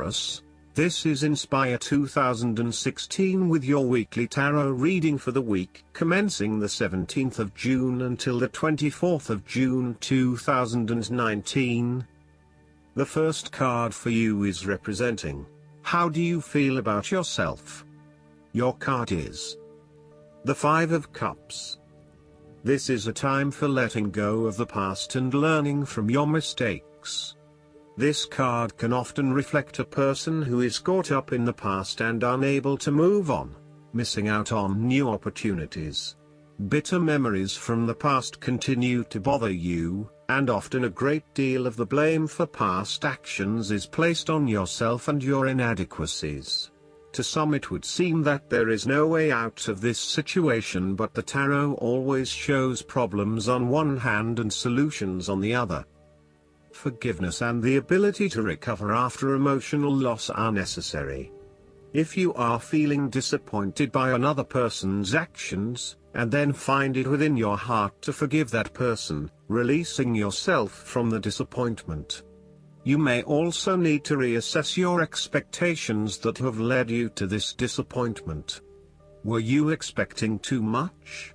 Taurus. This is Inspire 2016 with your weekly tarot reading for the week commencing the 17th of June until the 24th of June 2019. The first card for you is representing, how do you feel about yourself? Your card is the Five of Cups. This is a time for letting go of the past and learning from your mistakes. This card can often reflect a person who is caught up in the past and unable to move on, missing out on new opportunities. Bitter memories from the past continue to bother you, and often a great deal of the blame for past actions is placed on yourself and your inadequacies. To some it would seem that there is no way out of this situation, but the tarot always shows problems on one hand and solutions on the other. Forgiveness and the ability to recover after emotional loss are necessary. If you are feeling disappointed by another person's actions, and then find it within your heart to forgive that person, releasing yourself from the disappointment. You may also need to reassess your expectations that have led you to this disappointment. Were you expecting too much?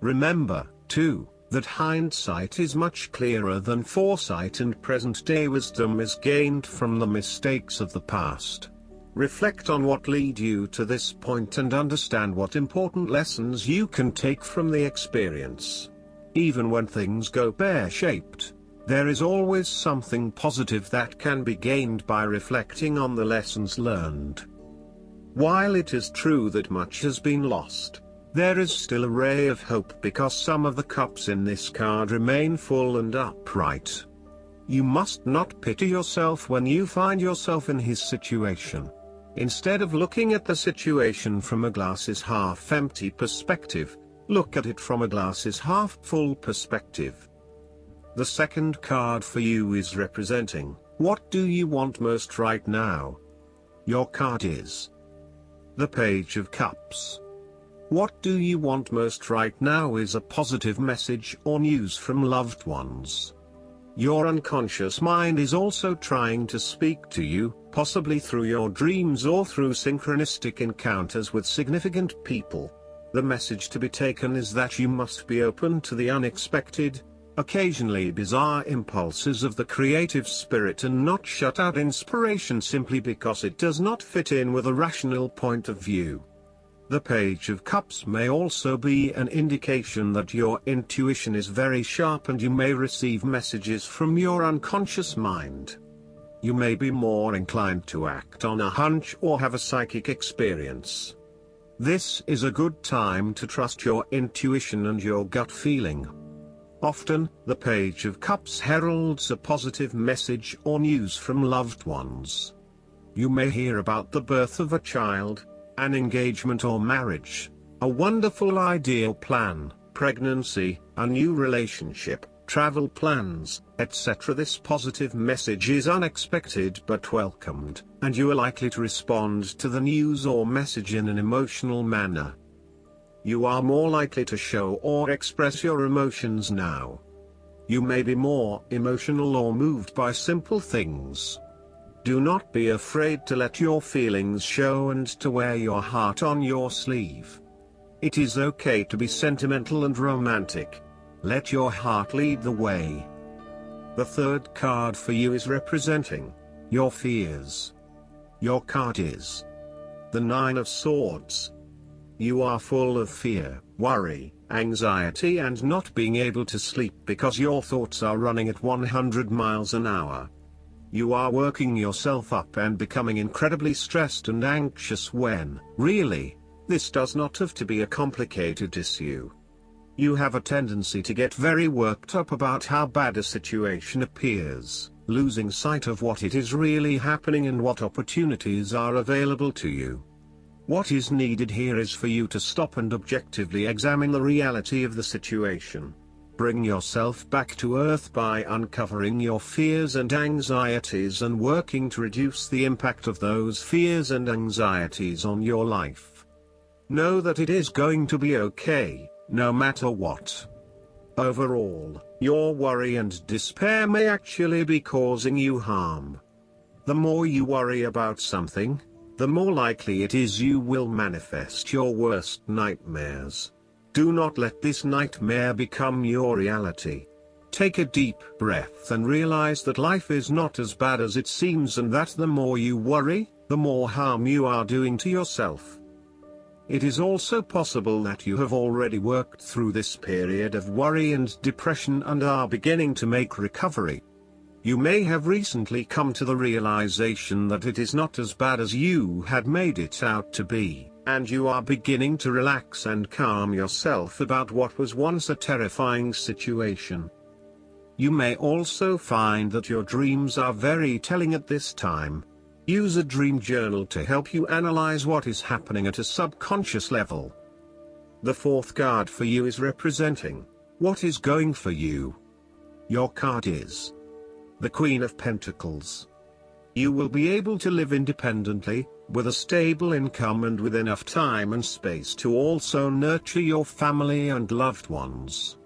Remember, too, that hindsight is much clearer than foresight, and present-day wisdom is gained from the mistakes of the past. Reflect on what led you to this point and understand what important lessons you can take from the experience. Even when things go pear-shaped, there is always something positive that can be gained by reflecting on the lessons learned. While it is true that much has been lost, there is still a ray of hope because some of the cups in this card remain full and upright. You must not pity yourself when you find yourself in his situation. Instead of looking at the situation from a glass is half empty perspective, look at it from a glass is half full perspective. The second card for you is representing, what do you want most right now? Your card is the Page of Cups. What do you want most right now is a positive message or news from loved ones. Your unconscious mind is also trying to speak to you, possibly through your dreams or through synchronistic encounters with significant people. The message to be taken is that you must be open to the unexpected, occasionally bizarre impulses of the creative spirit and not shut out inspiration simply because it does not fit in with a rational point of view. The Page of Cups may also be an indication that your intuition is very sharp and you may receive messages from your unconscious mind. You may be more inclined to act on a hunch or have a psychic experience. This is a good time to trust your intuition and your gut feeling. Often, the Page of Cups heralds a positive message or news from loved ones. You may hear about the birth of a child, an engagement or marriage, a wonderful ideal plan, pregnancy, a new relationship, travel plans, etc. This positive message is unexpected but welcomed, and you are likely to respond to the news or message in an emotional manner. You are more likely to show or express your emotions now. You may be more emotional or moved by simple things. Do not be afraid to let your feelings show and to wear your heart on your sleeve. It is okay to be sentimental and romantic. Let your heart lead the way. The third card for you is representing your fears. Your card is the Nine of Swords. You are full of fear, worry, anxiety and not being able to sleep because your thoughts are running at 100 miles an hour. You are working yourself up and becoming incredibly stressed and anxious when, really, this does not have to be a complicated issue. You have a tendency to get very worked up about how bad a situation appears, losing sight of what it is really happening and what opportunities are available to you. What is needed here is for you to stop and objectively examine the reality of the situation. Bring yourself back to earth by uncovering your fears and anxieties and working to reduce the impact of those fears and anxieties on your life. Know that it is going to be okay, no matter what. Overall, your worry and despair may actually be causing you harm. The more you worry about something, the more likely it is you will manifest your worst nightmares. Do not let this nightmare become your reality. Take a deep breath and realize that life is not as bad as it seems, and that the more you worry, the more harm you are doing to yourself. It is also possible that you have already worked through this period of worry and depression and are beginning to make recovery. You may have recently come to the realization that it is not as bad as you had made it out to be, and you are beginning to relax and calm yourself about what was once a terrifying situation. You may also find that your dreams are very telling at this time. Use a dream journal to help you analyze what is happening at a subconscious level. The fourth card for you is representing what is going for you. Your card is the Queen of Pentacles. You will be able to live independently, with a stable income and with enough time and space to also nurture your family and loved ones.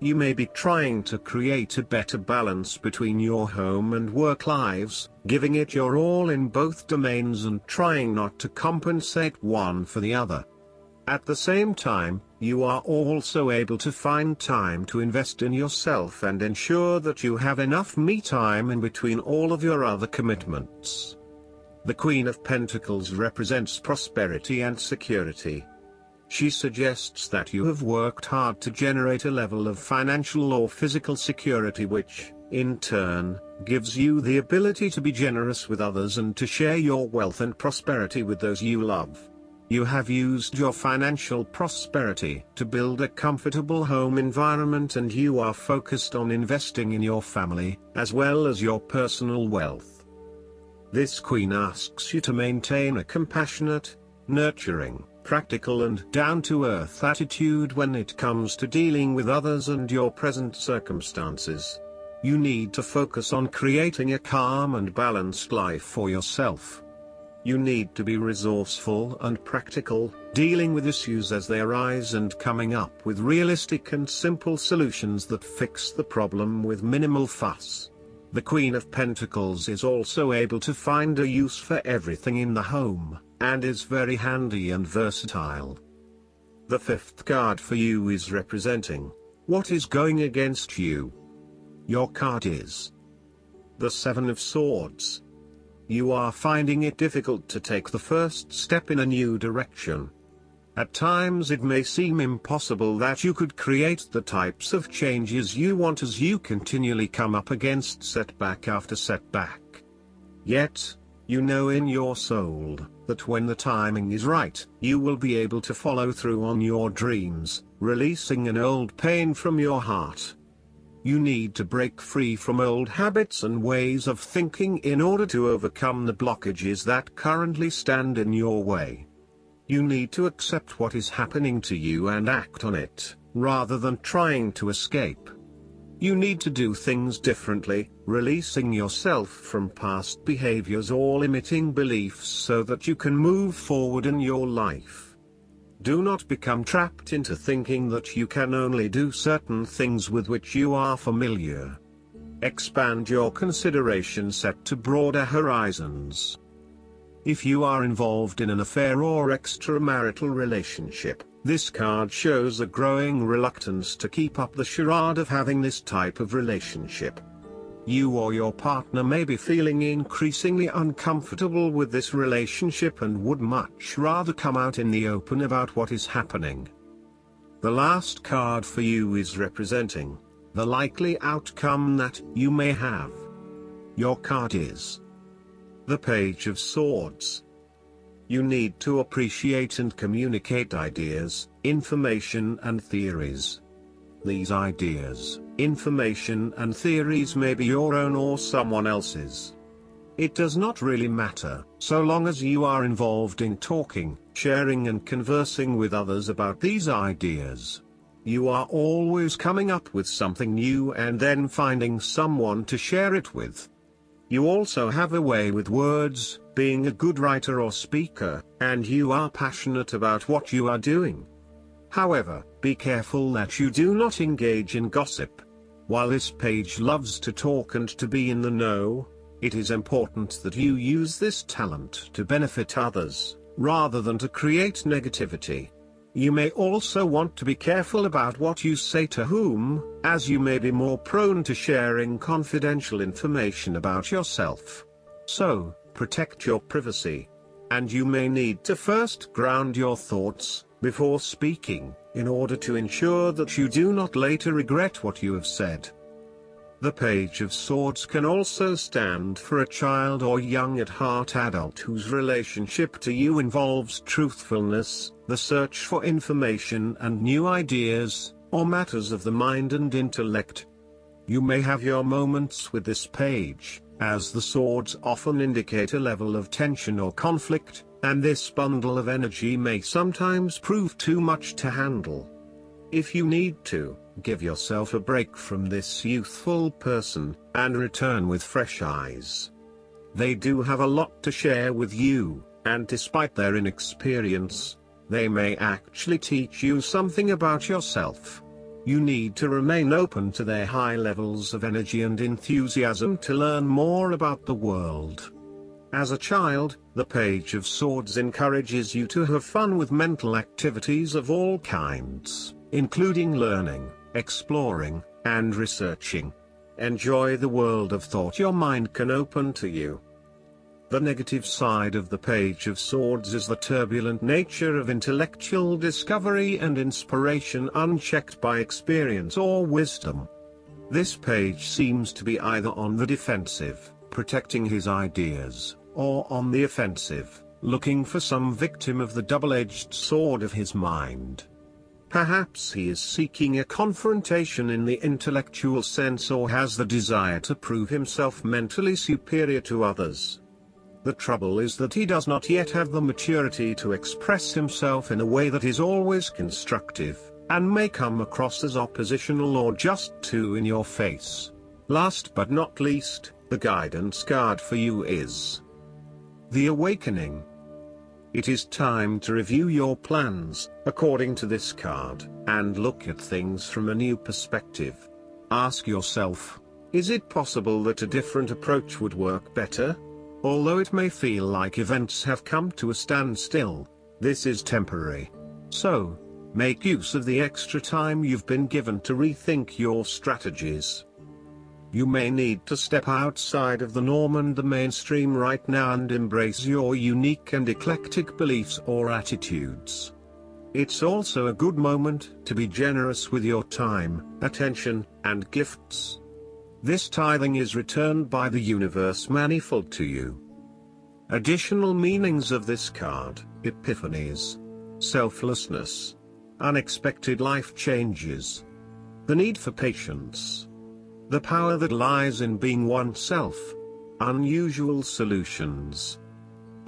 You may be trying to create a better balance between your home and work lives, giving it your all in both domains and trying not to compensate one for the other. At the same time, you are also able to find time to invest in yourself and ensure that you have enough me time in between all of your other commitments. The Queen of Pentacles represents prosperity and security. She suggests that you have worked hard to generate a level of financial or physical security which, in turn, gives you the ability to be generous with others and to share your wealth and prosperity with those you love. You have used your financial prosperity to build a comfortable home environment, and you are focused on investing in your family, as well as your personal wealth. This Queen asks you to maintain a compassionate, nurturing, practical and down-to-earth attitude when it comes to dealing with others and your present circumstances. You need to focus on creating a calm and balanced life for yourself. You need to be resourceful and practical, dealing with issues as they arise and coming up with realistic and simple solutions that fix the problem with minimal fuss. The Queen of Pentacles is also able to find a use for everything in the home, and is very handy and versatile. The fifth card for you is representing what is going against you. Your card is the Seven of Swords. You are finding it difficult to take the first step in a new direction. At times it may seem impossible that you could create the types of changes you want as you continually come up against setback after setback. Yet, you know in your soul that when the timing is right, you will be able to follow through on your dreams, releasing an old pain from your heart. You need to break free from old habits and ways of thinking in order to overcome the blockages that currently stand in your way. You need to accept what is happening to you and act on it, rather than trying to escape. You need to do things differently, releasing yourself from past behaviors or limiting beliefs so that you can move forward in your life. Do not become trapped into thinking that you can only do certain things with which you are familiar. Expand your consideration set to broader horizons. If you are involved in an affair or extramarital relationship, this card shows a growing reluctance to keep up the charade of having this type of relationship. You or your partner may be feeling increasingly uncomfortable with this relationship and would much rather come out in the open about what is happening. The last card for you is representing the likely outcome that you may have. Your card is the Page of Swords. You need to appreciate and communicate ideas, information and theories. These ideas, information and theories may be your own or someone else's. It does not really matter, so long as you are involved in talking, sharing and conversing with others about these ideas. You are always coming up with something new and then finding someone to share it with. You also have a way with words, being a good writer or speaker, and you are passionate about what you are doing. However, be careful that you do not engage in gossip. While this page loves to talk and to be in the know, It is important that you use this talent to benefit others, rather than to create negativity. You may also want to be careful about what you say to whom, as you may be more prone to sharing confidential information about yourself. So, protect your privacy. And you may need to first ground your thoughts, before speaking, in order to ensure that you do not later regret what you have said. The Page of Swords can also stand for a child or young at heart adult whose relationship to you involves truthfulness, the search for information and new ideas, or matters of the mind and intellect. You may have your moments with this page, as the swords often indicate a level of tension or conflict, and this bundle of energy may sometimes prove too much to handle. If you need to, give yourself a break from this youthful person, and return with fresh eyes. They do have a lot to share with you, and despite their inexperience, they may actually teach you something about yourself. You need to remain open to their high levels of energy and enthusiasm to learn more about the world. As a child, the Page of Swords encourages you to have fun with mental activities of all kinds, including learning, exploring, and researching. Enjoy the world of thought your mind can open to you. The negative side of the Page of Swords is the turbulent nature of intellectual discovery and inspiration unchecked by experience or wisdom. This page seems to be either on the defensive, protecting his ideas, or on the offensive, looking for some victim of the double-edged sword of his mind. Perhaps he is seeking a confrontation in the intellectual sense or has the desire to prove himself mentally superior to others. The trouble is that he does not yet have the maturity to express himself in a way that is always constructive, and may come across as oppositional or just too in your face. Last but not least, the guidance card for you is the Awakening. It is time to review your plans, according to this card, and look at things from a new perspective. Ask yourself, is it possible that a different approach would work better? Although it may feel like events have come to a standstill, this is temporary. So, make use of the extra time you've been given to rethink your strategies. You may need to step outside of the norm and the mainstream right now and embrace your unique and eclectic beliefs or attitudes. It's also a good moment to be generous with your time, attention, and gifts. This tithing is returned by the universe manifold to you. Additional meanings of this card: epiphanies, selflessness, unexpected life changes, the need for patience, the power that lies in being oneself, unusual solutions.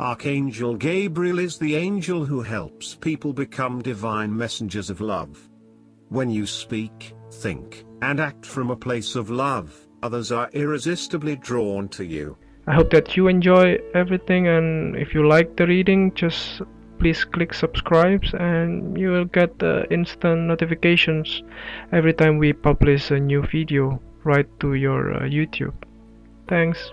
Archangel Gabriel is the angel who helps people become divine messengers of love. When you speak, think, and act from a place of love, others are irresistibly drawn to you. I hope that you enjoy everything, and if you like the reading, just please click subscribe and you will get instant notifications every time we publish a new video right to your YouTube. Thanks.